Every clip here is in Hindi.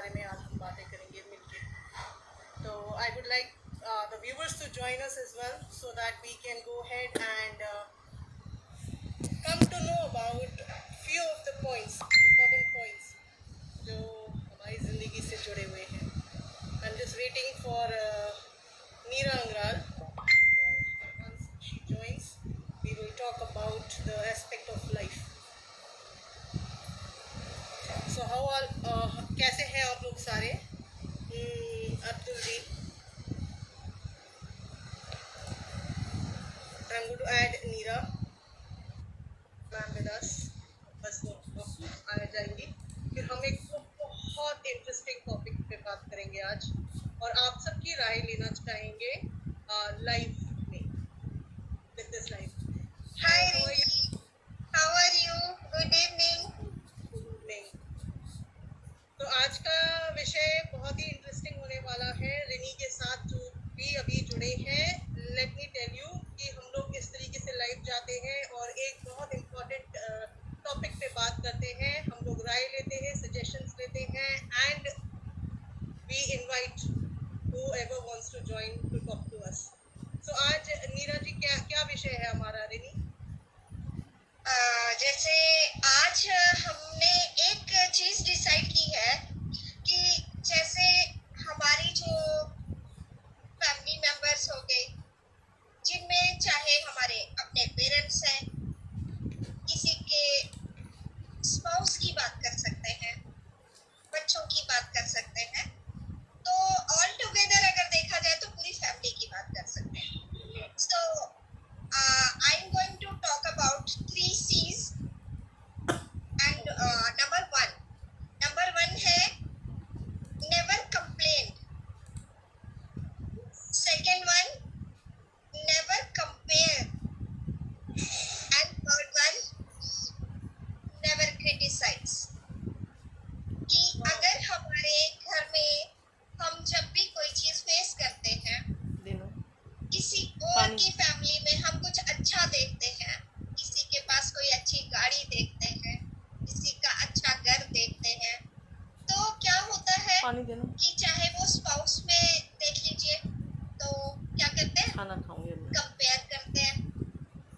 बारे में आज हम बातें करेंगे मिलके। तो आई would like the viewers to join us as well so that we can go ahead and come to know about few of the points, important points जो हमारी ज़िंदगी से जुड़े हुए हैं। I'm just waiting for Neera Angral. Once she joins, we will talk about the aspect of life. So how are कैसे हैं आप लोग सारे? अब्दुल जी, I'm going to add Neera ma'am with us. बस वो आ जाएंगी। फिर हम एक बहुत इंटरेस्टिंग टॉपिक पे बात करेंगे आज और आप सबकी राय लेना चाहेंगे लाइफ में, business life. Hi Rinki, how are you? Good evening. नहीं, तो आज का विषय बहुत ही इंटरेस्टिंग होने वाला है। रिनी के साथ जो भी अभी जुड़े हैं, लेट मी टेल यू कि हम लोग इस तरीके से लाइव जाते हैं और एक बहुत इम्पोर्टेंट टॉपिक पे बात करते हैं। हम लोग राय लेते हैं, सजेशंस लेते हैं and we invite whoever wants to join to talk to us. So आज नीरा जी क्या विषय है हमारा रिनी? जैसे आज हमने एक चीज डिसाइड की है कि जैसे हमारी जो फैमिली मेंबर्स हो गए, जिनमें चाहे हमारे अपने पेरेंट्स हैं, किसी के स्पाउस की बात कर सकते हैं, बच्चों की बात कर सकते हैं, तो ऑल टुगेदर अगर देखा जाए तो पूरी फैमिली की बात कर सकते हैं। So I am going to talk about 3 C's and number one है never complain, second one never compare, and third one never criticize। कि अगर हमारे घर में हम जब भी कोई चीज फेस करते हैं, किसी और की फैमिली में हम कुछ अच्छा देखते हैं, किसी के पास कोई अच्छी गाड़ी देखते हैं, किसी का अच्छा घर देखते हैं, तो क्या होता है कि चाहे वो स्पाउस में देख लीजिए, तो क्या करते हैं, खाना खाऊंगे कंपेयर करते हैं,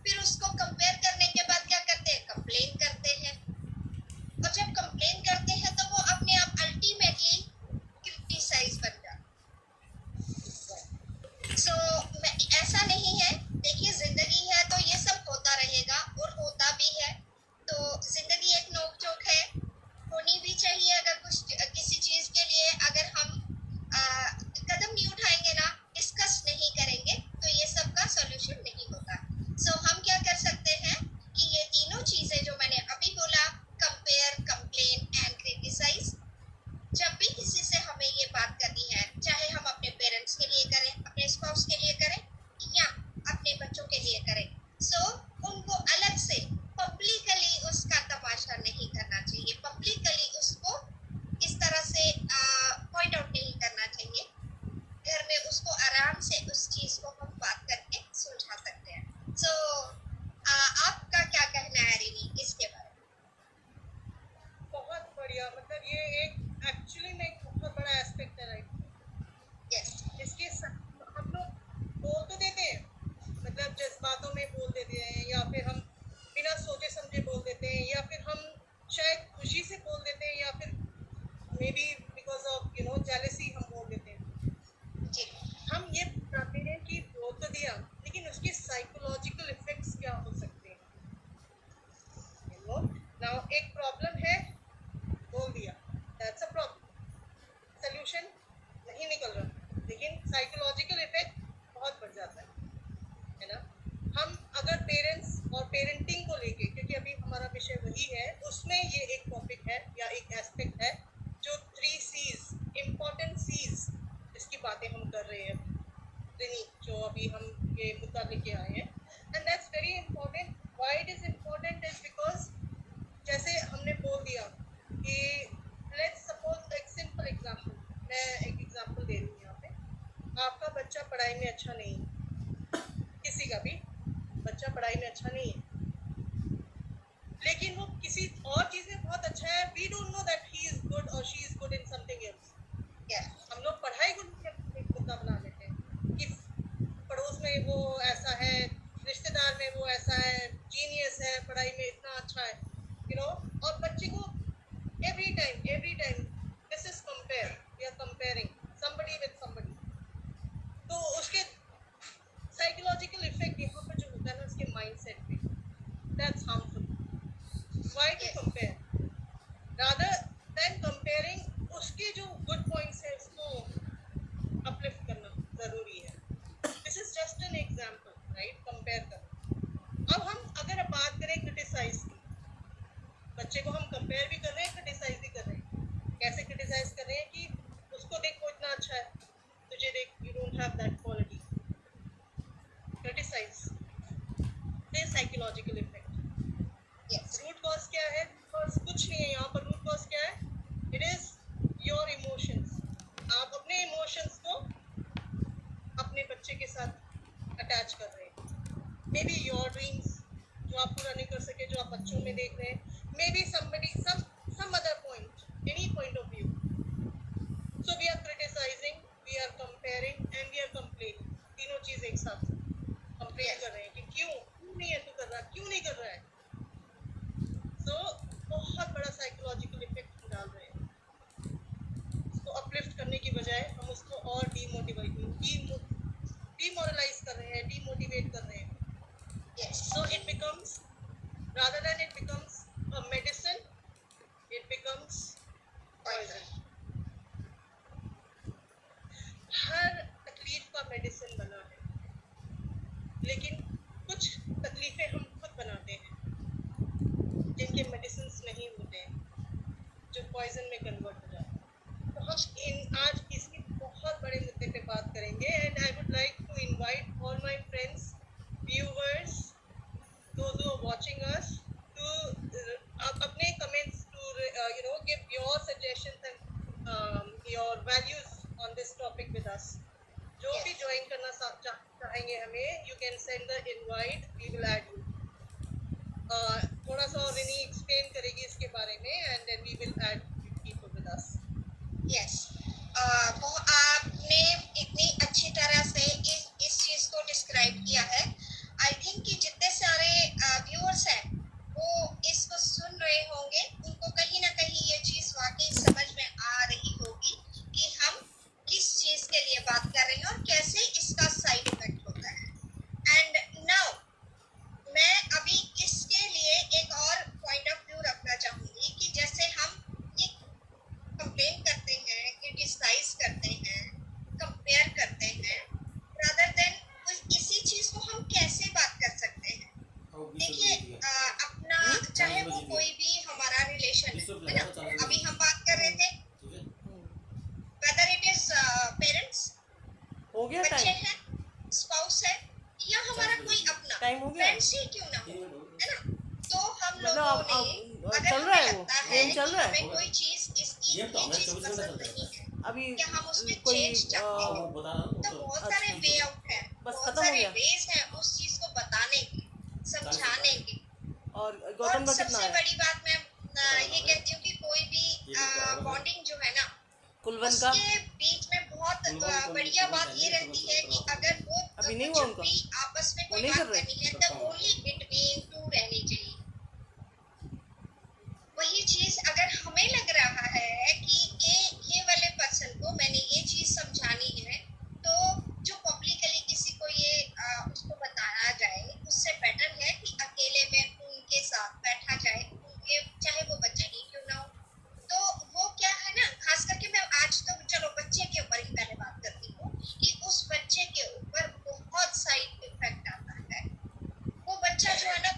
फिर उसको कंपेयर करने के बाद क्या करते हैं, कंप्लेन करते हैं, और जब कंप्लेन करते हैं तो वो अपने आप अल्टीमेटली क्रिटिसाइज बन जाते हैं। सो ऐसा नहीं है, देखिए जिंदगी है तो ये सब होता रहेगा और होता भी है। तो जिंदगी एक नोक-झोंक है, होनी भी चाहिए। अगर कुछ किसी चीज के लिए अगर हम कदम नहीं उठाएंगे ना, डिस्कस नहीं करेंगे, तो ये सब का सॉल्यूशन नहीं होता। सो हम क्या कर सकते हैं कि ये तीनों चीजें जो मैंने अभी बोला, कंपेयर, कंप्लेन एंड क्रिटिसाइज, जब भी किसी से हमें ये बात करनी है, चाहे हम अपने पेरेंट्स के लिए करें, अपने स्पाउस के लिए करें या अपने बच्चों के लिए करें, सो उनको अलग से पब्लिकली उसका तमाशा नहीं करना चाहिए, पब्लिकली उसको इस तरह से पॉइंट आउट नहीं करना चाहिए। घर में उसको आराम से उस चीज को हम बात करके सुलझा सकते हैं। सो आपका क्या कहना है रिनी इसके बारे में? बहुत बढ़िया, मतलब ये एक एक्चुअली में एक बहुत बड़ा एस्पेक्ट है लाइफ में। यस, इसके हम लोग बोल तो देते हैं, मतलब जज्बातों में बोल देते हैं, या फिर हम बिना सोचे समझे बोल देते हैं, या फिर हम शायद खुशी से बोल देते हैं, या फिर may be because of jealousy हम बोल देते हैं। जी, हम ये बताते हैं कि बोल तो दिया, लेकिन उसके साइकोलॉजिकल इफेक्ट्स क्या हो सकते हैं। नाउ एक प्रॉब्लम है, बोल दिया, दैट्स अ प्रॉब्लम, सोल्यूशन नहीं निकल रहा, लेकिन साइकोलॉजिकल इफेक्ट बहुत बढ़ जाता है ना। हम अगर पेरेंट्स और पेरेंटिंग को लेके, क्योंकि अभी हमारा विषय वही है, उसमें ये एक टॉपिक है या एक एस्पेक्ट है जो 3 C's, इम्पोर्टेंट C's, जिसकी बातें हम कर रहे हैं रिनी, जो अभी हम ये मुद्दा लेके आए हैं। And that's very important. Why it is important is because जैसे हमने बोल दिया कि लेट्स सपोज एक सिंपल एग्जांपल, मैं एक एग्जांपल दे रही हूँ यहाँ पे। आपका बच्चा पढ़ाई में अच्छा नहीं है, किसी का भी बच्चा पढ़ाई में अच्छा नहीं है, लेकिन वो किसी और चीज़ में बहुत पॉइजन में कन्वर्ट हो जाता है। तो हम आज इसकी बहुत बड़े मुद्दे पे बात करेंगे and I would like to invite all my friends, viewers, those who are watching us to अपने comments to give your suggestions and your values on this topic with us. जो भी Yes. ज्वाइन करना चाहेंगे हमें, you can send the invite, we will add you. थोड़ा सा रिनी एक्सप्लेन करेगी इसके बारे में and then we will add people with us. Yes, वो आपने इतनी अच्छी तरह से इस चीज को डिस्क्राइब किया है। आई थिंक कि जितने सारे व्यूअर्स हैं वो इसको सुन रहे होंगे, उनको कहीं ना कहीं ये चीज वाकई समझ में आ रही होगी कि हम किस चीज के लिए बात कर रहे हैं और कैसे इसका साइड इफेक्ट होता है। एंड नाउ मैं अभी इसके लिए एक और पॉइंट ऑफ व्यू रखना चाहूंगी कि जैसे हम ये कंप्लेन करते हैं, क्रिटिसाइज करते हैं, कंपेयर करते हैं, रादर देन इसी चीज को हम कैसे बात कर सकते हैं। देखिए, अपना चाहे वो कोई भी हमारा रिलेशन है ना, अभी हम बात कर रहे थे वेदर इट इज पेरेंट्स, हो गया बच्चे टाइम? हैं, स्पाउस है या हमारा कोई अपना टाइम हो गया? फ्रेंड्स ही क्यों ना हो, है ना। तो हम मतलब लोगों अब ने अगर चल रहा हमें है वो लगता है गेम चल कि रहा है हमें कोई चीज इसकी ये चीज पसंद नहीं है अभी या हम उसमें कोई चेंज चाहते हैं, तो बहुत सारे वे आउट हैं, बस बहुत खत्म हो सारे गया। वेज हैं उस चीज को बताने के, समझाने के। और और गौतम का कितना सबसे है? बड़ी बात मैं ये कहती हूँ कि कोई भी बॉन्डिंग जो है ना, कुलवन का उसके बीच में बहुत बढ़िया बात ये रहती है कि अगर वो अभी नहीं हुआ जब उनका? भी आपस में वो कोई नहीं बात कर रहे? करनी है तब ओनली बिटवीन टू रहनी चाहिए। वही चीज अगर हमें लग रहा है कि ये वाले पर्सन को मैंने ये चीज समझानी है, तो जो पब्लिकली किसी को ये उसको बताया जाए, उससे बेटर है कि अकेले में उनके साथ बैठा जाए, उनके चाहे वो बच्चा ही क्यों ना हो। तो वो क्या है ना, खास करके मैं आज तो चलो बच्चे के ऊपर ही पहले बात करती हूँ कि उस बच्चे के ऊपर बहुत साइड इफेक्ट आता है। वो बच्चा जो है ना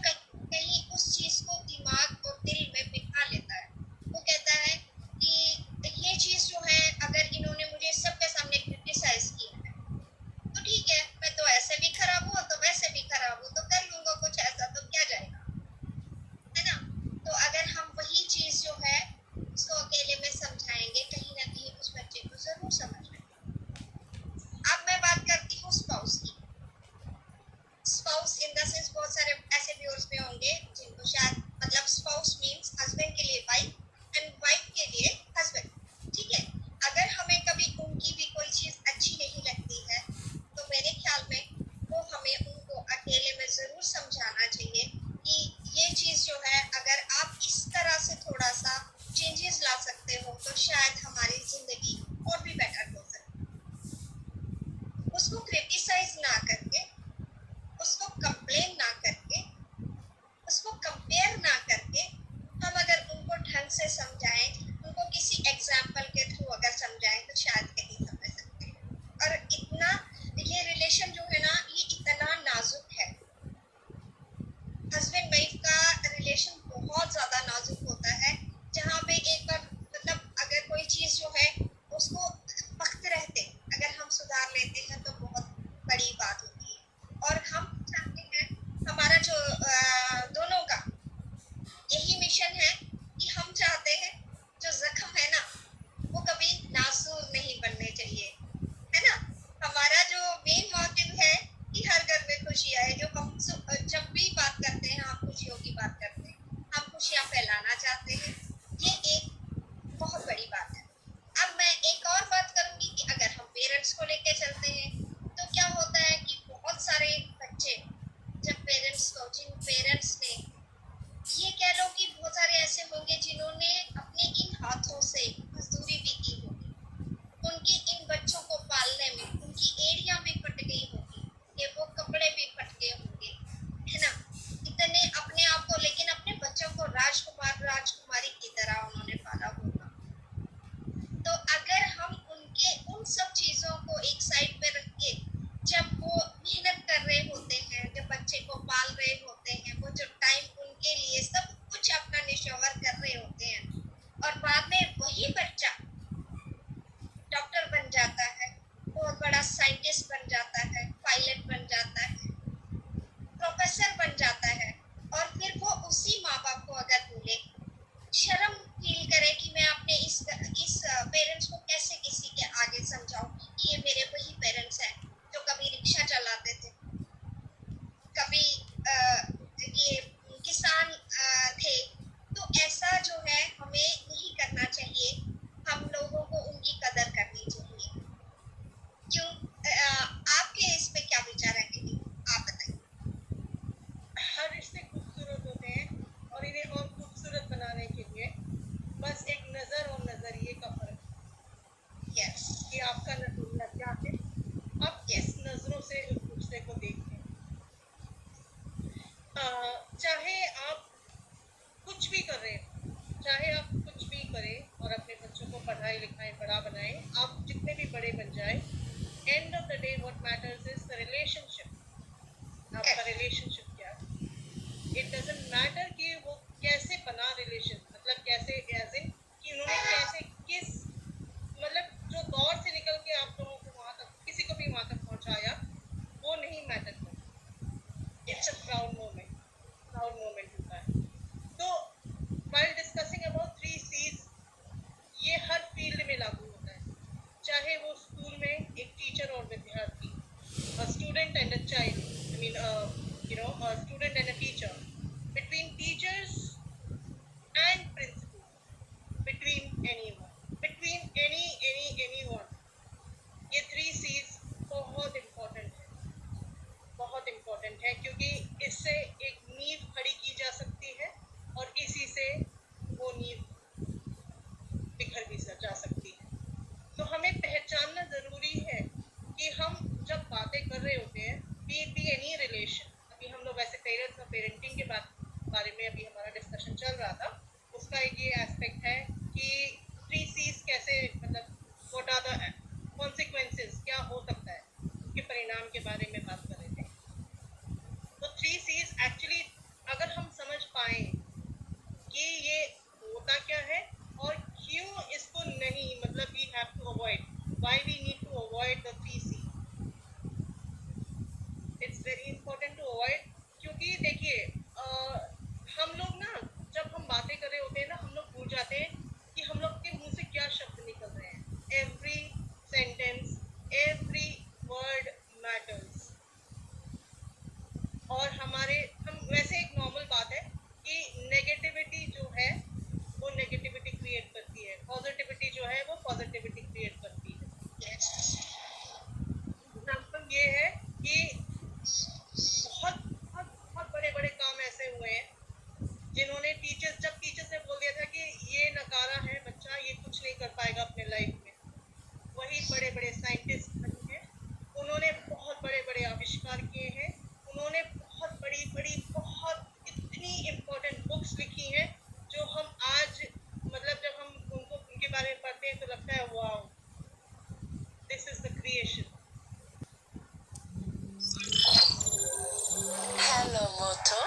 कहीं उस चीज को दिमाग और दिल में बिठा लेता है। वो कहता है कि ये चीज जो है अगर इन्होंने मुझे सबके सामने क्रिटिसाइज किया है तो ठीक है, मैं तो ऐसे भी खराब हूँ तो वैसे भी खराब हूँ, तो कर लूंगा कुछ ऐसा, तो क्या जाएगा, है ना। तो अगर हम वही चीज जो है उसको अकेले में समझाएंगे, कहीं ना कहीं उस बच्चे को जरूर समझ में। अब मैं बात करती हूँ स्पाउस की। स्पाउस इन द सेंस बहुत सारे ऐसे व्यूअर्स में होंगे जिनको शायद मतलब स्पाउस मींस हस्बैंड के लिए वाइफ एंड वाइफ के लिए हस्बैंड, ठीक है। अगर हमें कभी उनकी भी कोई चीज अच्छी नहीं लगती है तो मेरे ख्याल में वो हमें उनको अकेले में जरूर समझाना चाहिए कि ये चीज जो है अगर आप इस तरह से थोड़ा सा चेंजेस ला सकते हो तो शायद हमारी जिंदगी और भी बेटर हो सकती है। उसको क्रिटिसाइज ना करके, उसको कंप्लेन ना करके, उसको कंपेयर ना करके, हम अगर उनको ढंग से समझाएं, उनको किसी एग्जाम्पल के थ्रू अगर समझाएं तो शायद कहीं समझ सकते हैं। और इतना ये रिलेशन जो है ना, ये इतना नाजुक है। हस्बैंड वाइफ का रिलेशन बहुत ज्यादा नाजुक होता है, जहाँ पे एक बार मतलब अगर कोई चीज लिखाएं, बड़ा बनाएं, आप जितने भी बड़े बन जाए, and of the day what matters is the relationship. आपका रिलेशनशिप क्या है? इट डजंट मैटर कि वो कैसे बना रिलेशन, मतलब कैसे एज इन कि उन्होंने कैसे किस मतलब जो दौर से निकल के आप लोगों को वहां तक किसी को भी वहां तक पहुंचाया, वो नहीं मैटर करता। इट्स अ प्राउड मोमेंट होता है। तो while discussing about 3 C's, ये हर फील्ड में लागू होता है, चाहे वो स्कूल में एक टीचर और विद्यार्थी, a student and a child, I mean a student and a teacher, between teachers and principals, between anyone, ये 3 C's बहुत इम्पोर्टेंट है, बहुत इम्पोर्टेंट है, क्योंकि इससे एक नींव खड़ी की जा सकती है और इसी से वो नींव बिखर भी जा सकती है। तो हमें पहचानना ज़रूरी है कि हम जब बातें कर रहे होते हैं, बी एनी रिलेशन, अभी हम लोग वैसे पेरेंट्स और पेरेंटिंग के बारे में अभी हमारा डिस्कशन चल रहा था, उसका एक ये एस्पेक्ट है कि 3 C's कैसे, मतलब व्हाट आर द कॉन्सिक्वेंसेस, क्या हो सकता है, उसके परिणाम के बारे में बात कर रहे थे। तो 3 C's एक्चुअली अगर हम समझ पाए कि ये होता क्या है और क्यों इसको नहीं, मतलब we have to avoid, why we need to avoid the 3 C, it's very important to avoid. क्योंकि देखिए हम लोग ना जब हम बातें कर रहे होते हैं ना, हम लोग भूल जाते हैं कि हम लोग के मुंह से क्या शब्द निकल रहे हैं। Every sentence, every word matters. और हम वैसे एक नॉर्मल बात है कि नेगेटिविटी जो है वो नेगेटिविटी क्रिएट करती है, पॉजिटिविटी जो है वो पॉजिटिविटी क्रिएट करती है। एग्जाम्पल ये है कि बहुत बहुत बहुत बड़े बड़े काम ऐसे हुए हैं जिन्होंने जब टीचर्स ने बोल दिया था कि ये नकारा है बच्चा, ये कुछ नहीं कर पाएगा अपने लाइफ में, वही बड़े बड़े साइंटिस्ट बने हैं, उन्होंने बहुत बड़े बड़े आविष्कार किए हैं, उन्होंने बहुत बड़ी बड़ी बहुत इतनी इम्पोर्टेंट बुक्स लिखी हैं जो हम आज, मतलब जब हम उनके बारे में पढ़ते हैं तो लगता है wow, this is the creation. Hello, Moto.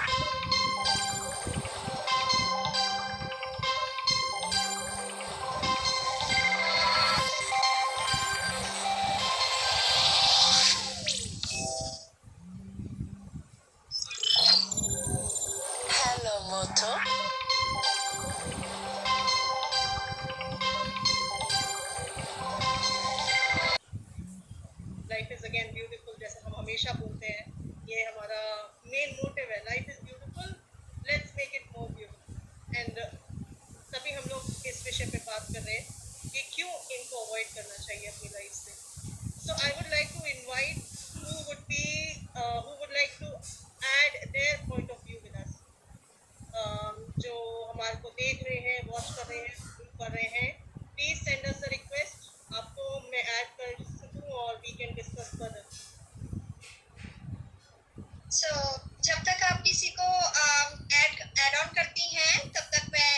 Hello, Moto. Life is again beautiful, जैसे हम हमेशा बोलते हैं, ये हमारा मेन मोटिव है, life is beautiful, let's make it more beautiful. And तभी हम लोग इस विषय पे बात कर रहे हैं कि क्यों इनको अवॉइड करना चाहिए अपनी लाइफ से। So I would like to invite who would like to add their point of view with us, जो हमारे को देख रहे हैं, वॉच कर रहे हैं, कर रहे हैं, please send us a request, आपको मैं ऐड कर सकूं और वी कैन डिस्कस फर्दर। सो जब तक आप किसी को ऐड ऑन करती हैं तब तक मैं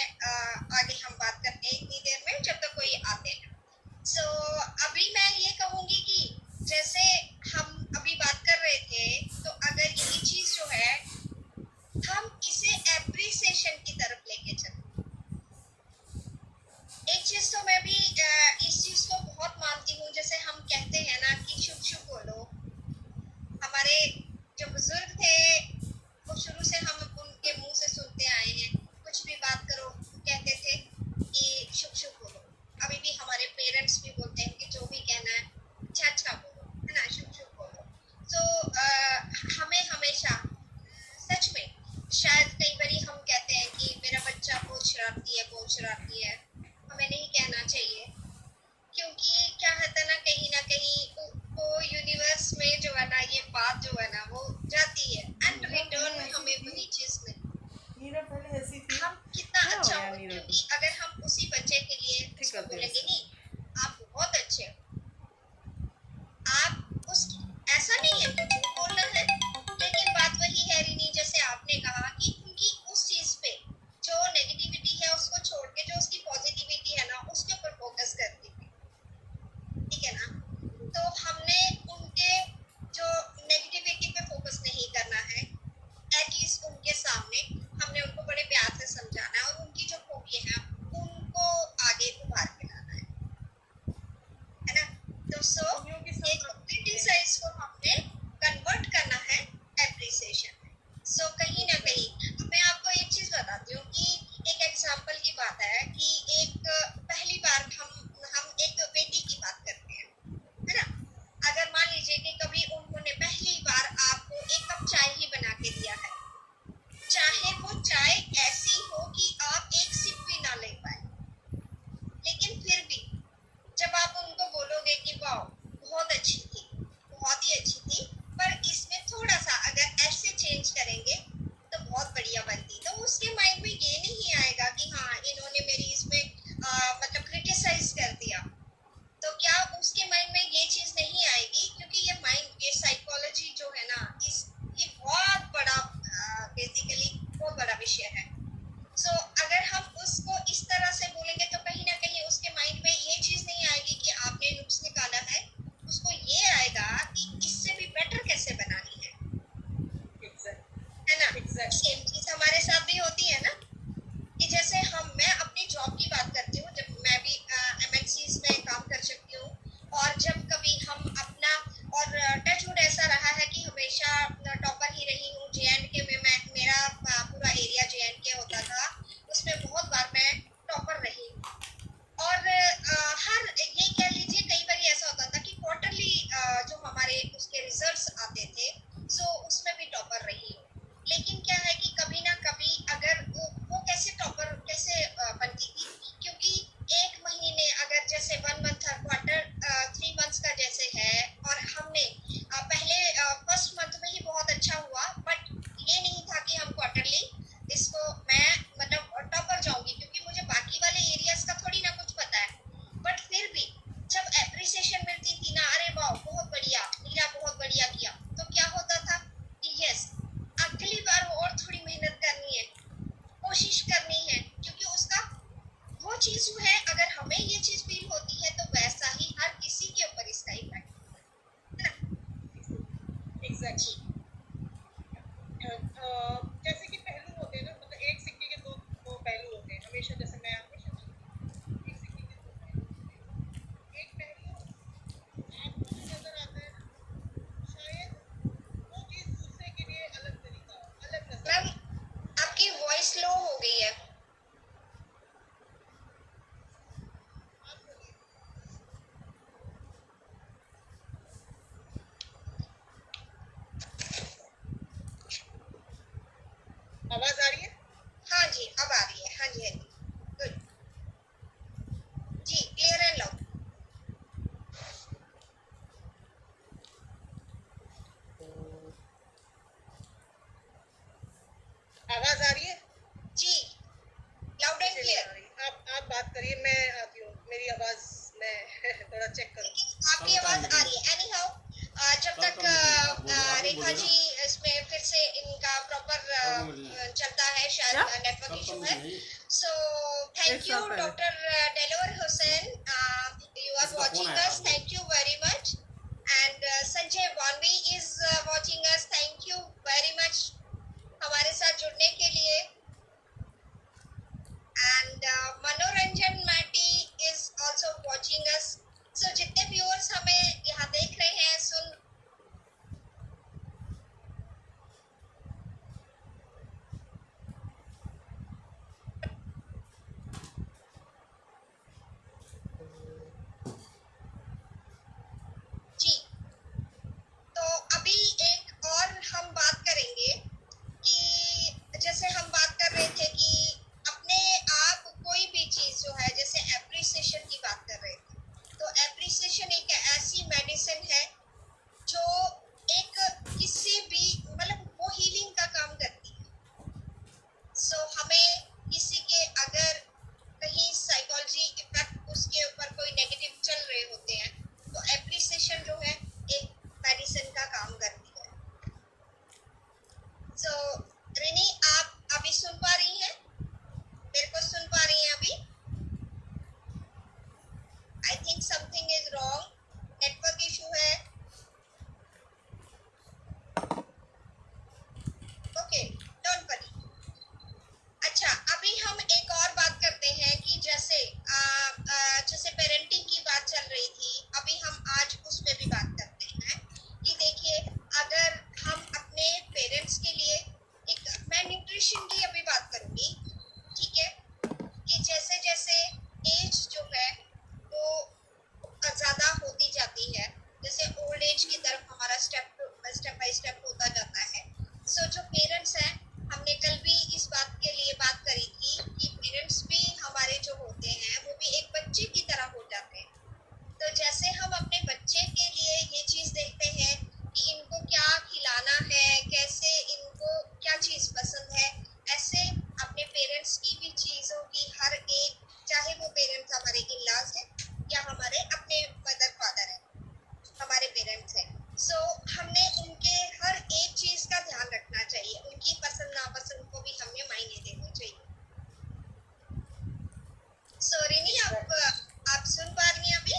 आगे हम बात करते हैं इतनी देर में, जब तक कोई आते हैं। सो अभी मैं ये कहूँगी कि जैसे हम अभी बात कर रहे थे, तो अगर यही चीज़ जो है हम इसे एप्रिसिएशन की तरफ लेके चलें, चीज जो है, अगर हमें ये चीज फील होती है तो वैसा ही हर किसी के ऊपर इसका इफेक्ट है ना। एग्जैक्टली। जी जैसे कि पहलू होते हैं ना, मतलब एक सिक्के के दो पहलू होते हैं हमेशा, जैसे मैं हमेशा कहती हूँ, एक सिक्के के दो पहलू होते हैं। एक पहलू आपको जो नजर आता है ना, शायद वो चीज दूसरे के लिए अलग तरीका हो, अलग नजर मैम, आए। आपकी वॉइस लो हो गई है। आप बोलिए। आवाज आ रही है? हाँ जी, अब आ रही है। हाँ जी, हाँ जी, गुड। जी, क्लियर एंड लाउड। आवाज आ रही है? जी, लाउड एंड मुझे नहीं क्लियर। आ रही। आप बात करिए, मैं आती हूँ। मेरी आवाज मैं थोड़ा चेक करूँ। लेकिन आपकी आवाज आ रही है। एनी हाउ, जब तक रेखा जी इसमें फिर से इनका प्रॉपर चलता है, शायद क्या? नेटवर्क इशू है। सो एक थैंक यू साल पहले। डॉक्टर डेलोर हुसैन, यू आर इसका फोन वाचिंग आया अस, था thank you very much. And Sanjay वानवी is watching us, thank you very much हमारे साथ जुड़ने के लिए। एंड मनोरंजन मैटी is also watching us. So जितने व्यूअर्स हमें यहाँ देख रहे हैं, सुन जी, तो अभी एक और हम बात करेंगे कि जैसे हम बात कर रहे थे कि अपने आप कोई भी चीज जो है, जैसे एप्रिसिएशन की बात कर रहे थे, तो एप्रिसिएशन एक ऐसी मेडिसिन है जो एक किसी भी, मतलब वो हीलिंग का काम करती है। सो हमें किसी के अगर कहीं साइकोलॉजी इफेक्ट उसके ऊपर कोई नेगेटिव चल रहे होते हैं, तो एप्रिसिएशन जो है एक मेडिसिन का काम करती है। सो रिनी, आप अभी सुन पा रही हैं? मेरे को सुन पा रही हैं अभी? I think something is wrong, network issue है। Okay, don't worry. अच्छा, अभी हम एक और बात करते हैं कि जैसे जैसे पेरेंटिंग की बात चल रही थी, अभी हम आज उस पे भी बात करते हैं कि देखिए, अगर हम अपने पेरेंट्स के लिए एक, मैं न्यूट्रिशन की अभी बात करूंगी, ठीक है, कि जैसे जैसे एज जो है वो ज्यादा होती जाती है, जैसे ओल्ड एज की तरफ हमारा स्टेप बाय स्टेप होता जाता है। सो जो पेरेंट्स हैं, हमने कल भी इस बात के लिए बात करी थी कि पेरेंट्स भी हमारे जो होते हैं वो भी एक बच्चे की तरह हो जाते हैं। तो जैसे हम अपने बच्चे के लिए ये चीज देखते हैं कि इनको क्या खिलाना है, कैसे इनको क्या चीज पसंद है, ऐसे अपने पेरेंट्स की भी चीजों की हर एक, चाहे वो पेरेंट्स हमारे इन-लॉज हैं या हमारे अपने मदर फादर हैं, हमारे पेरेंट्स हैं, सो हमने उनके हर एक चीज का ध्यान रखना चाहिए, उनकी पसंद नापसंद को भी हमें मायने देने चाहिए। सो रिनी, आप सुन पा रही हैं अभी?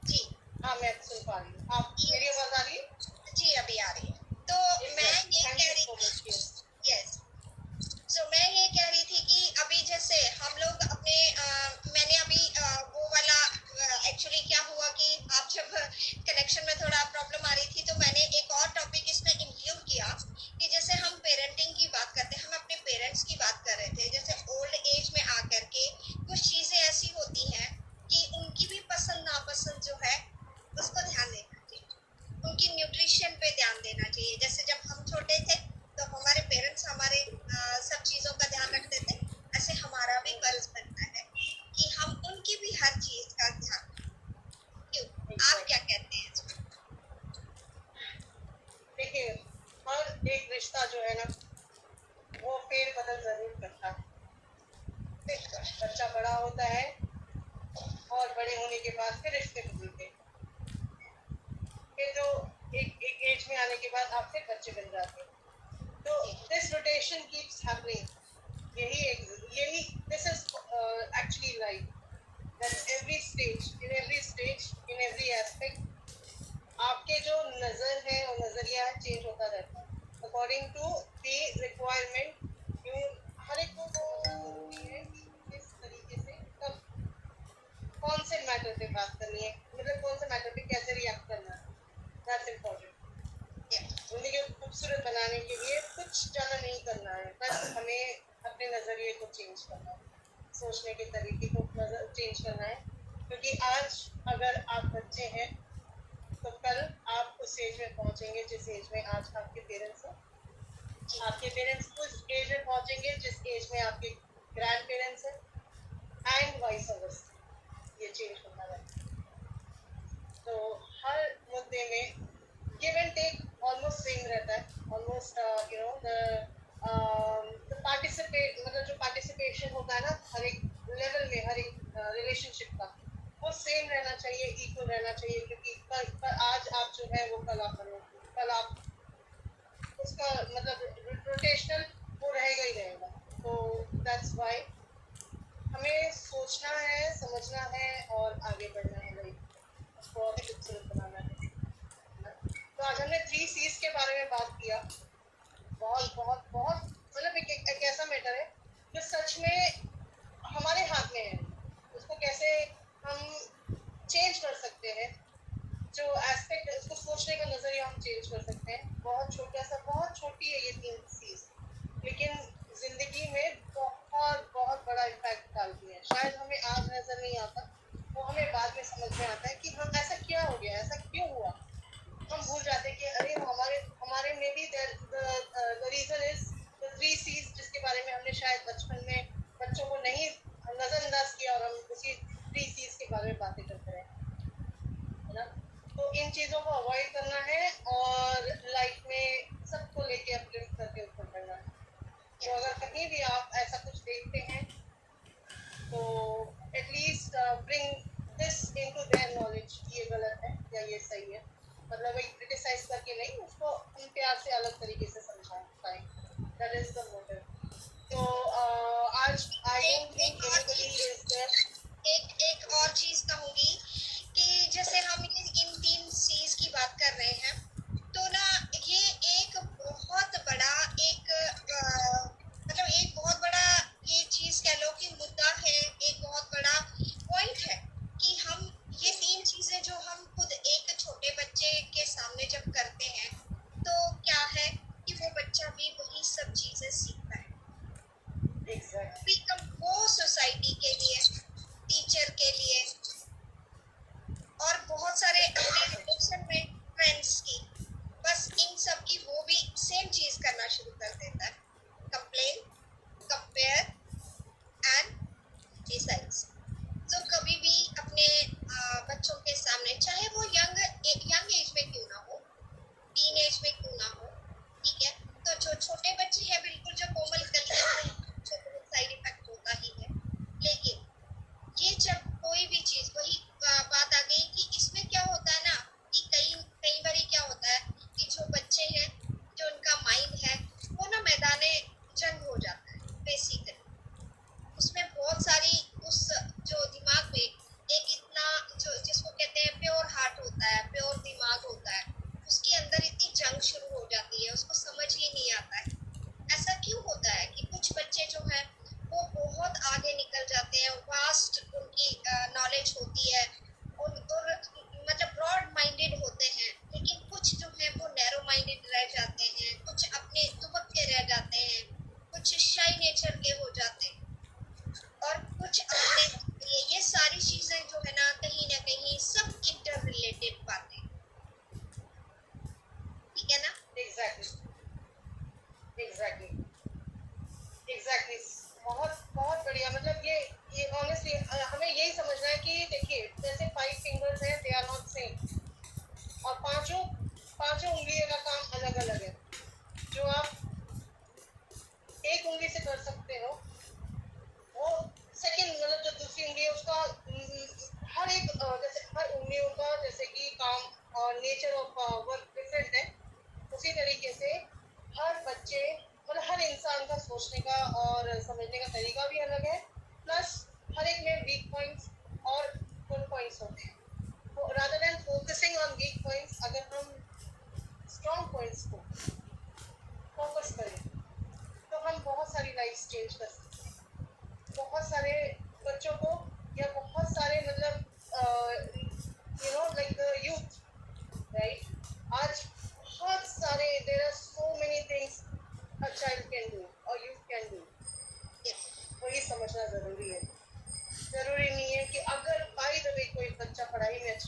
जी हाँ, मैं सुन पा रही हूँ। आप, मेरी आवाज आ रही है? जी, अभी आ रही है। तो मैं ये थैंक कह यू रही सो मच। थी, यस, सो मैं ये कह रही थी कि अभी जैसे हम लोग अपने मैंने अभी वो वाला, एक्चुअली क्या हुआ कि आप जब कनेक्शन में थोड़ा प्रॉब्लम आ रही थी, तो मैंने एक और टॉपिक इसमें इंक्लूड किया कि जैसे हम पेरेंटिंग की बात करते हैं, हम अपने पेरेंट्स की बात कर रहे थे, जैसे ओल्ड एज में आकर के कुछ चीजें ऐसी होती हैं कि उनकी भी पसंद नापसंद जो है उसको ध्यान देना चाहिए, उनकी न्यूट्रिशन पे ध्यान देना चाहिए। जैसे जब हम छोटे थे तो हमारे पेरेंट्स हमारे सब चीजों का ध्यान रखते थे, ऐसे हमारा भी फर्ज बनता है कि हम उनकी भी हर चीज का ध्यान रखें। क्यों, आप क्या कहते हैं इसमें? देखिए, हर एक रिश्ता जो है ना, वो फेर बदल जरूर करता है। बिल्कुल, बच्चा बड़ा होता है और बड़े होने के बाद फिर रिश्ते बदलते हैं। फिर जो एक एज में आने के बाद आप फिर बच्चे बन जाते हैं। तो दिस रोटेशन कीप्स हैपनिंग। यही this is actually life. that every stage, in every aspect, आपके जो नज़र है और नज़रिया है चेंज होता रहता है according to the requirement. You हर एक को समझना जरूरी है कि किस तरीके से कब कौन से मैटर पे बात करनी है, मतलब कौन से मैटर पे कैसे रिएक्ट करना है। That's important. जिंदगी को खूबसूरत बनाने के लिए कुछ ज़्यादा नहीं करना है, बस हमें अपने नज़रिए को चेंज करना है, सोचने के तरीके को चेंज करना है। क्योंकि आज अगर आप बच्चे हैं तो कल आप उस एज में पहुंचेंगे जिस एज में आज आपके पेरेंट्स हैं। आपके पेरेंट्स उस एज में पहुंचेंगे जिस एज में आपके ग्रैंड पेरेंट्स हैं, एंड वाइस वर्सा। ये चेंज होता रहता है। तो हर मुद्दे में give and take almost same रहता है, almost you know the participate, मतलब जो पार्टिसिपेशन होता है ना हर एक लेवल में, हर एक रिलेशनशिप का, वो सेम रहना चाहिए, इक्वल रहना चाहिए। क्योंकि कल आज आप जो है वो कल आप बनेंगे, कल आप उसका मतलब रोटेशनल वो रहेगा ही रहेगा। तो दैट्स वाई हमें सोचना है, समझना है और आगे बढ़ना है, लाइफ उसको और भी खूबसूरत बनाना है। तो आज हमने 3 C's के बारे में बात किया। बहुत बहुत बहुत मतलब एक ऐसा मैटर है जो सच में हमारे हाथ में है, उसको कैसे हम चेंज कर सकते हैं, जो एस्पेक्ट उसको सोचने का नजरिया हम चेंज कर सकते हैं। बहुत छोटा सा, बहुत छोटी है ये 3 चीज, लेकिन जिंदगी में बहुत बहुत बड़ा इम्पैक्ट डालती है। शायद हमें आज नजर नहीं आता, वो हमें बाद में समझ में आता है कि हम ऐसा क्या हो गया, ऐसा क्यों हुआ। हम भूल जाते हैं कि अरे हमारे हमारे में भी the reason is the 3 C's, जिसके बारे में हमने शायद बचपन में बच्चों को नहीं नजरअंदाज किया और हम उसी 3 C's के बारे में बातें करते रहे, है ना। तो इन चीज़ों को अवॉइड करना है और लाइफ में सबको लेके अपलिफ्ट करके ऊपर बढ़ना है। तो अगर कहीं भी आप ऐसा कुछ देखते हैं तो at least bring this into their knowledge, ये गलत है या ये सही है, मतलब एक क्रिटिसाइज करके नहीं, उसको हम प्यार से अलग तरीके से समझा पाए। That is the motive. तो आज I don't think anybody is there. एक और चीज कहूंगी कि जैसे हम इन 3 C's की बात कर रहे हैं, तो ना ये एक बहुत बड़ा एक मतलब एक बहुत बड़ा ये चीज कह लो कि मुद्दा है, एक बहुत बड़ा पॉइंट है कि हम ये 3 चीजें जो हम खुद एक छोटे बच्चे के सामने जब करते हैं तो क्या है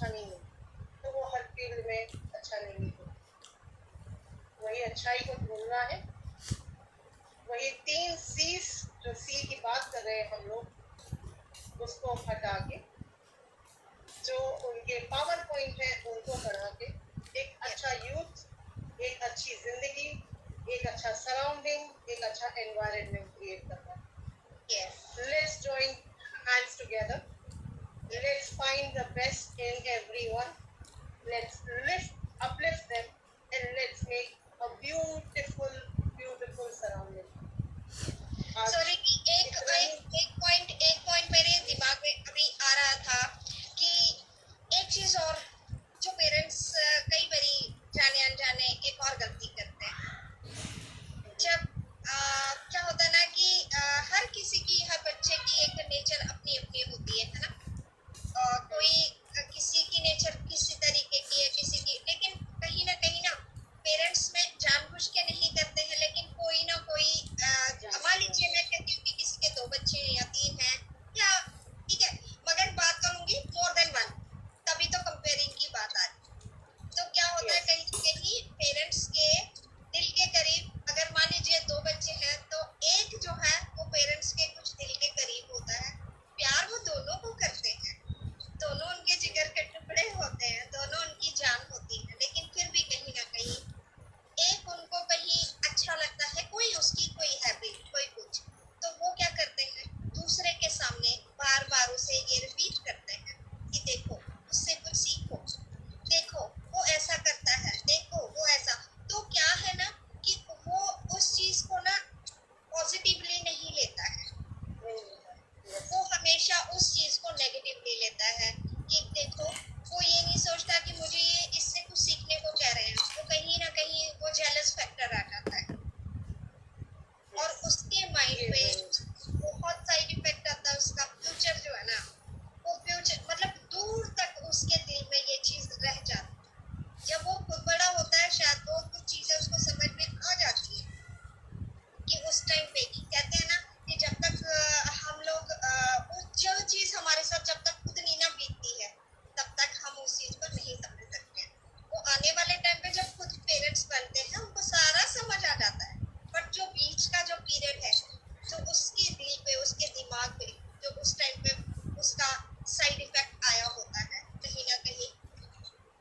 अच्छा नहीं है, तो वो हर फील्ड में अच्छा नहीं है। वही अच्छाई को ढूंढना है, वही 3 C's जो सी की बात कर रहे हैं हम लोग, उसको हटा के जो उनके पावर पॉइंट है उनको बढ़ा के एक अच्छा यूथ, एक अच्छी जिंदगी, एक अच्छा सराउंडिंग, एक अच्छा एनवायरनमेंट क्रिएट करना। Yes. Let's join hands together. Let's find the best in everyone. Let's uplift them, and let's make a beautiful, beautiful surrounding. आज सॉरी, एक इतना ही एक पॉइंट मेरे दिमाग में अभी आ रहा था कि एक चीज और, जो पेरेंट्स कई बारी जाने अनजाने एक और गलती करते हैं। जब क्या होता है ना कि हर किसी की, हर बच्चे की एक नेचर अपनी अपनी होती है ना। कोई किसी की नेचर किसी तरीके की है, किसी की, लेकिन कहीं ना पेरेंट्स में जानबूझ के नहीं करते हैं, लेकिन कोई ना कोई मान लीजिए मैं कहती हूँ कि किसी के 2 बच्चे हैं या 3 हैं, या ठीक है, मगर बात करूंगी मोर देन 1, तभी तो कंपेयरिंग की बात आ रही। तो क्या होता है, कहीं पेरेंट्स के दिल के करीब अगर मान लीजिए 2 बच्चे हैं, तो एक जो है वो पेरेंट्स के कुछ दिल के करीब होता है। प्यार वो दोनों को करते हैं, दोनों उनके जिगर के टुकड़े होते हैं, दोनों उनकी जान होती है, लेकिन फिर भी कहीं ना कहीं एक उनको कहीं अच्छा लगता है, कोई उसकी कोई हैबिट, कोई कुछ, तो वो क्या करते हैं, दूसरे के सामने बार बार उसे ये रिपीट करते हैं कि देखो उससे कुछ सीखो, देखो वो ऐसा करता है, देखो वो ऐसा। तो क्या है ना कि वो उस चीज को ना पॉजिटिवली नहीं लेता है, वो हमेशा उस चीज को नेगेटिवली लेता है कि देखो, वो ये नहीं सोचता कि मुझे ये इससे कुछ सीखने को कह रहे हैं, तो कहीं ना कहीं वो जेलस फैक्टर आ जाता है और उसके माइंड पे बहुत साइड इफेक्ट आता है। उसका फ्यूचर जो है ना, वो फ्यूचर मतलब दूर तक उसके दिल में ये चीज रह जाती है। जब वो खुद बड़ा होता है, शायद वो कुछ चीजें उसको समझ में आ जाती है कि उस टाइम पे कहते हैं ना कि जब तक हम लोग जो चीज हमारे साथ जब तक खुद नहीं ना बीतती है, तब तक हम उस चीज को नहीं समझ सकते हैं। वो आने वाले टाइम पे जब खुद पेरेंट्स बनते हैं, उनको सारा समझ आ जाता है, बट जो बीच का जो पीरियड है, जो उसके दिल पे, उसके दिमाग पे, जो उस टाइम पे उसका साइड इफेक्ट आया होता है, कहीं ना कहीं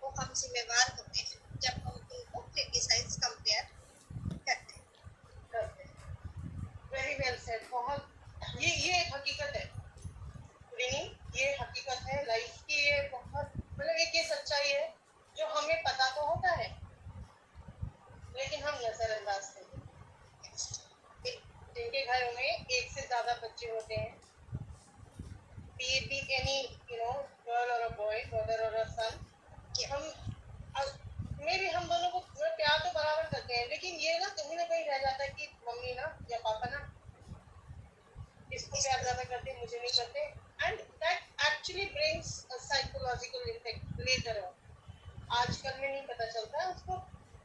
वो हम जिम्मेवार होते हैं जब हम उनको क्रिटिसाइज कंपेयर करते हैं। करते हैं। Very well said. बहुत ये एक हकीकत है रिनी, ये हकीकत है लाइफ की। ये बहुत मतलब एक ये सच्चाई है जो हमें पता तो होता है, लेकिन हम नजरअंदाज करते हैं। जिनके घरों में एक से ज्यादा बच्चे होते हैं, be it be any girl or a boy, brother or a son, हम मे भी हम दोनों को प्यार तो बराबर करते हैं, लेकिन ये ना कहीं रह जाता है कि मम्मी ना या पापा ना इसको प्यार ज्यादा करते हैं, मुझे नहीं करते, and that actually brings a psychological effect later on. आजकल में नहीं पता चलता है उसको,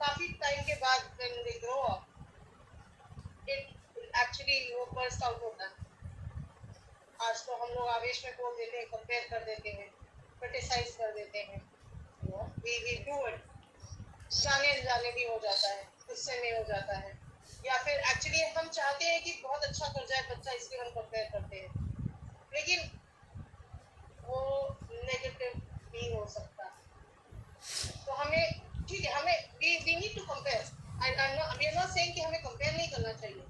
काफी टाइम के बाद when they grow up it actually वो बर्स्ट आउट होता है। आज तो हम लोग आवेश में बोल देते हैं, कंपेयर कर देते हैं, क्रिटिसाइज कर देते हैं, वी डू इट, जाने अनजाने भी हो जाता है, गुस्से में हो जाता है, या फिर एक्चुअली हम चाहते हैं कि बहुत अच्छा कर जाए बच्चा, इसलिए हम कंपेयर करते हैं, लेकिन वो नेगेटिव भी हो सकता है। तो हमें ठीक है, हमें we need to compare, and we are not saying कि हमें कंपेयर नहीं करना चाहिए,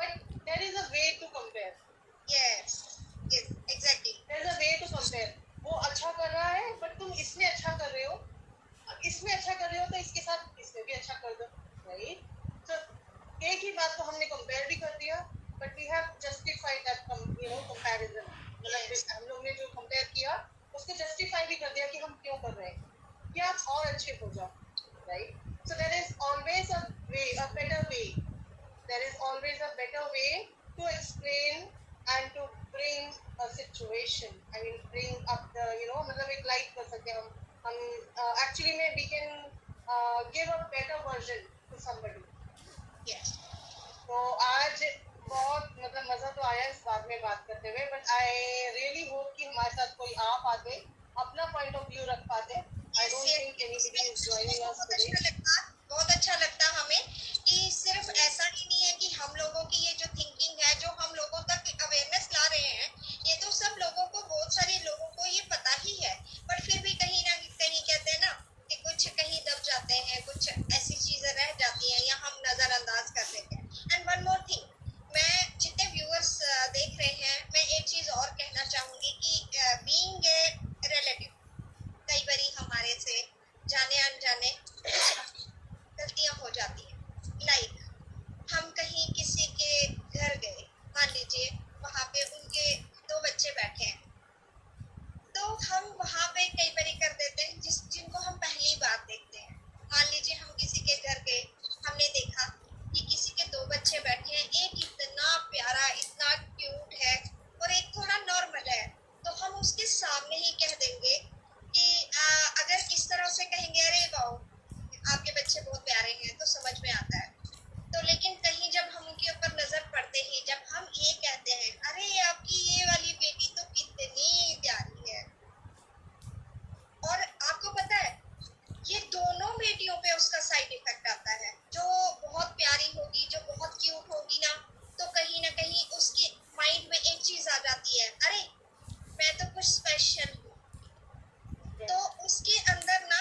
but there is a way to compare. Yes, yes, exactly. There is a way to compare. वो अच्छा कर रहा है बट तुम इसमें अच्छा कर रहे हो, इसमें अच्छा कर रहे हो तो इसके साथ इसमें भी अच्छा कर दो, राइट? तो एक ही बात को हमने कंपेयर भी कर दिया, but we have justified that comparison. मतलब हम लोग ने जो कंपेयर किया उसको जस्टिफाई भी कर दिया कि हम क्यों कर रहे हैं, कि आप और अच्छे हो जाओ, right? So there is always a way, a better way, there is always a better way to explain and to bring a situation, I mean bring up the मतलब एक लाइट कर सकते हैं हम actually में we can give a better version to somebody. Yes. तो आज बहुत मतलब मजा तो आया इस बात में बात करते हुए, बट आई रियली होप कि हमारे साथ कोई आ पाते, अपना पॉइंट ऑफ व्यू रख पाते joining us today. बहुत अच्छा लगता हमें कि सिर्फ ऐसा ही नहीं है कि हम लोगों की ये जो थिंकिंग है, जो हम लोगों तक अवेयरनेस ला रहे हैं, ये तो सब लोगों को, बहुत सारे लोगों को ये पता ही है, पर फिर भी कहीं ना कहीं कहते हैं ना कि कुछ कहीं दब जाते हैं, कुछ ऐसी चीजें रह जाती हैं या हम नजरअंदाज कर देते हैं। एंड वन मोर थिंग, मैं जितने व्यूअर्स देख रहे हैं, मैं एक चीज और कहना चाहूंगी कि बीइंग ए रिलेटिव, कई बारी हमारे से जाने अनजाने गलतियां हो जाती हैं। लाइक हम कहीं किसी के घर गए, मान लीजिए वहां पे उनके 2 बच्चे बैठे हैं, तो हम वहां पे कई बारी कर देते हैं जिनको हम पहली बार देखते हैं। मान लीजिए हम किसी के घर गए, हमने देखा कि किसी के 2 बच्चे बैठे हैं, एक इतना प्यारा, इतना क्यूट है और एक थोड़ा नॉर्मल है, तो हम उसके सामने ही कह देंगे कि अगर इस तरह से कहेंगे, अरे वाओ आपके बच्चे बहुत प्यारे हैं, तो समझ में आता है। तो लेकिन कहीं जब हम उनके ऊपर नजर पड़ते ही जब हम ये कहते हैं, अरे आपकी ये वाली बेटी तो कितनी प्यारी है, और आपको पता है ये दोनों बेटियों पे उसका साइड इफेक्ट आता है। जो बहुत प्यारी होगी, जो बहुत क्यूट होगी ना, तो कहीं ना कहीं उसके माइंड में एक चीज आ जाती है, अरे मैं तो कुछ स्पेशल हूँ, तो उसके अंदर ना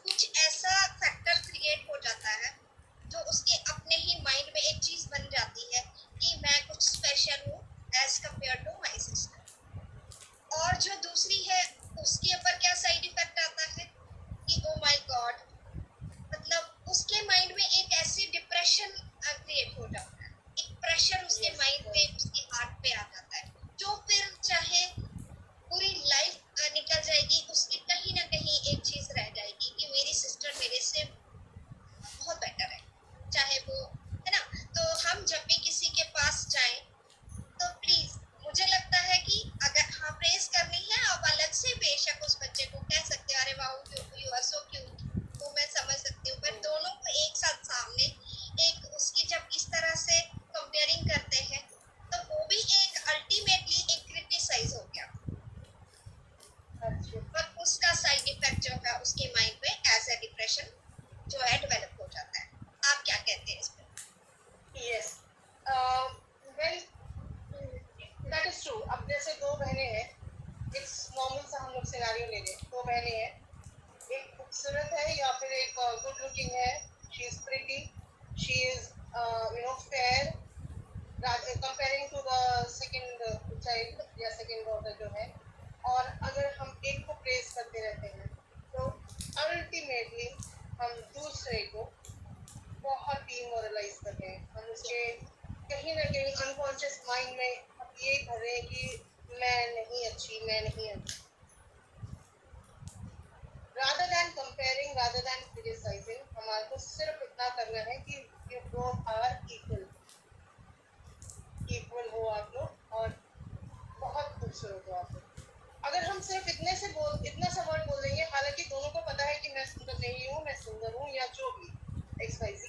कुछ ऐसा फैक्टर क्रिएट हो जाता है जो उसके अपने ही माइंड में एक चीज बन जाती है कि मैं कुछ स्पेशल हूँ as compare to my sister. और जो दूसरी है उसके ऊपर क्या साइड इफेक्ट आता है कि ओ माय गॉड, मतलब उसके माइंड में एक ऐसी डिप्रेशन क्रिएट हो जाता है, एक प्रेशर उसके माइंड पे, उसके हार्ट पे आ जाता है, जो फिर चाहे पूरी लाइफ निकल जाएगी, उसकी कहीं ना कहीं एक चीज रह जाएगी कि मेरी सिस्टर मेरे से बहुत बेटर है, चाहे वो है ना। तो हम जब भी किसी के पास जाएं तो प्लीज, मुझे लगता है कि अगर हाँ प्रेज करनी है, आप अलग से बेशक उस बच्चे को कह सकते हो, अरे wow you are so cute, वो मैं समझ सकती हूँ, पर दोनों को एक साथ सामने एक उसकी जब इस तरह से कंपेयरिंग करते हैं, तो वो भी एक अल्टीमेटली एक क्रिटिसाइज हो गया, और उसका साइड इफेक्ट जो है उसके माइंड पे एज ए डिप्रेशन जो है डेवलप हो जाता है। आप क्या कहते हैं इस पे? Yes. Well, that is true. अब जैसे 2 बहनें हैं, एक नॉर्मल सा हम लोग सिनेरियो ले लें, 2 बहनें हैं, एक खूबसूरत है या फिर एक गुड लुकिंग है, she is pretty, she is fair, comparing to the second child या सेकंड डॉटर जो है। और अगर हम एक को प्रेज करते रहते हैं तो अल्टीमेटली हम दूसरे को बहुत डिमोरलाइज कर रहे हैं, हम उसके कहीं ना कहीं अनकॉन्शियस माइंड में हम ये कर रहे हैं कि मैं नहीं अच्छी, मैं नहीं अच्छी। rather than comparing, rather than criticizing, हमारे को सिर्फ इतना करना है कि you both are equal हो आप लोग, और बहुत खूबसूरत हो आप लोग। अगर हम सिर्फ इतना सा वर्ड बोल देंगे, हालांकि दोनों को पता है कि मैं सुंदर नहीं हूँ, मैं सुंदर हूँ, या जो भी XYZ,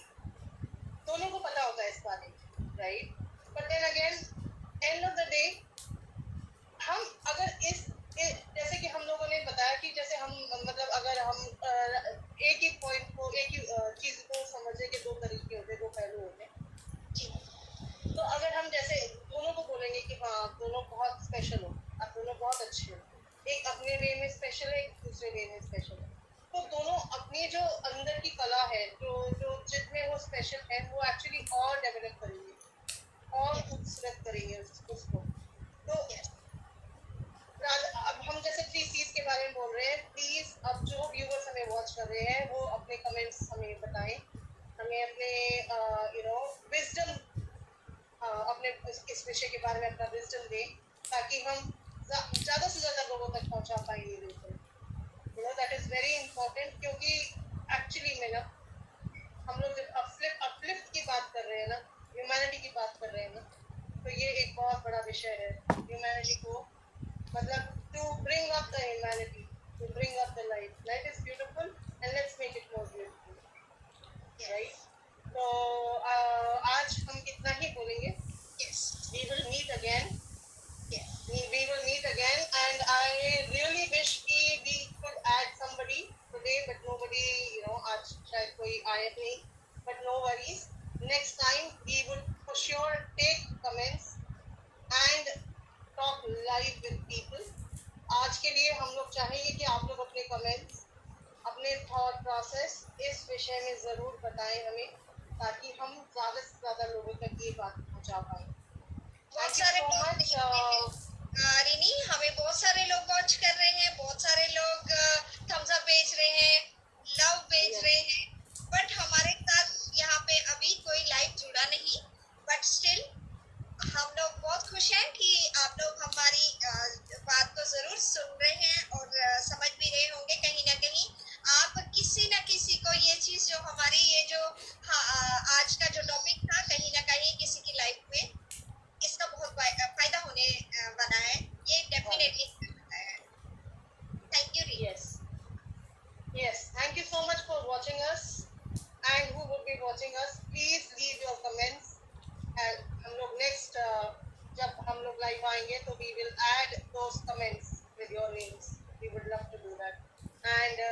दोनों को पता होता है इस बारे में, right. But then again end of the day, हम अगर जैसे कि हम लोगों ने बताया कि जैसे हम मतलब अगर हम एक ही पॉइंट को, एक ही चीज को समझे कि 2 तरीके होते हैं, 2 पहलू होते हैं, तो अगर हम जैसे दोनों को बोलेंगे कि हाँ दोनों बहुत स्पेशल हो, आप दोनों बहुत अच्छे हो, एक अपने वे में स्पेशल है, एक दूसरे वे में स्पेशल है, तो दोनों अपनी जो अंदर की कला है, जो जिसमें वो स्पेशल है, वो एक्चुअली और डेवलप करेंगे और खूबसूरत करेंगे उसको। तो अब हम जैसे 3 C's के बारे में बोल रहे हैं, प्लीज अब जो व्यूअर्स हमें वॉच कर रहे हैं वो अपने कमेंट्स हमें बताएं, हमें अपने विजडम, अपने इस विषय के बारे में अपना विजडम दें, ताकि हम ज़्यादा से ज़्यादा लोगों तक पहुंचा पाए ये बिल्कुल। दैट इज़ वेरी इंपॉर्टेंट, क्योंकि एक्चुअली में ना हम लोग जब अपलिफ्ट की बात कर रहे हैं ना, ह्यूमैनिटी की बात कर रहे हैं ना, तो ये एक बहुत बड़ा विषय है ह्यूमैनिटी को, मतलब टू ब्रिंग के लिए हम लोग चाहेंगे कि आप लोग अपने कमेंट्स, अपने थॉट प्रोसेस इस विषय में ज़रूर बताएं हमें, ताकि हम ज़्यादा से ज़्यादा लोगों तक ये बात पहुंचा पाएं। बहुत थैंक यू सारे सो लोग मच। देख रहे हैं रिनी, हमें बहुत सारे लोग वॉच कर रहे हैं, बहुत सारे लोग थम्स अप भेज रहे हैं, लव भेज Yes. रहे हैं, बट हमारे साथ यहाँ पे अभी कोई लाइव जुड़ा नहीं, बट स्टिल हम लोग बहुत खुश हैं कि आप लोग हमारी बात को जरूर सुन रहे हैं और समझ भी रहे होंगे कहीं ना कहीं। आप किसी न किसी को ये चीज जो हमारी ये जो आज का जो टॉपिक था, कहीं ना कहीं किसी की लाइफ में इसका बहुत फायदा होने वाला है, ये डेफिनेटली है। थैंक यू री। Yes. Yes. Thank you so much for watching us. And who would be watching us, please leave your comments. And हम लोग next जब हम लोग live आएंगे तो we will add those comments with your names. We would love to do that. And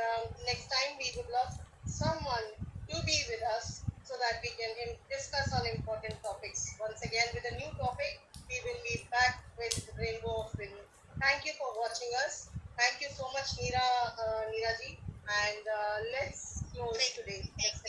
next time we would love someone to be with us so that we can discuss on important topics. Once again with a new topic, we will be back with Rainbow of Winning. Thank you for watching us. Thank you so much, Neera ji. And let's close today. Let's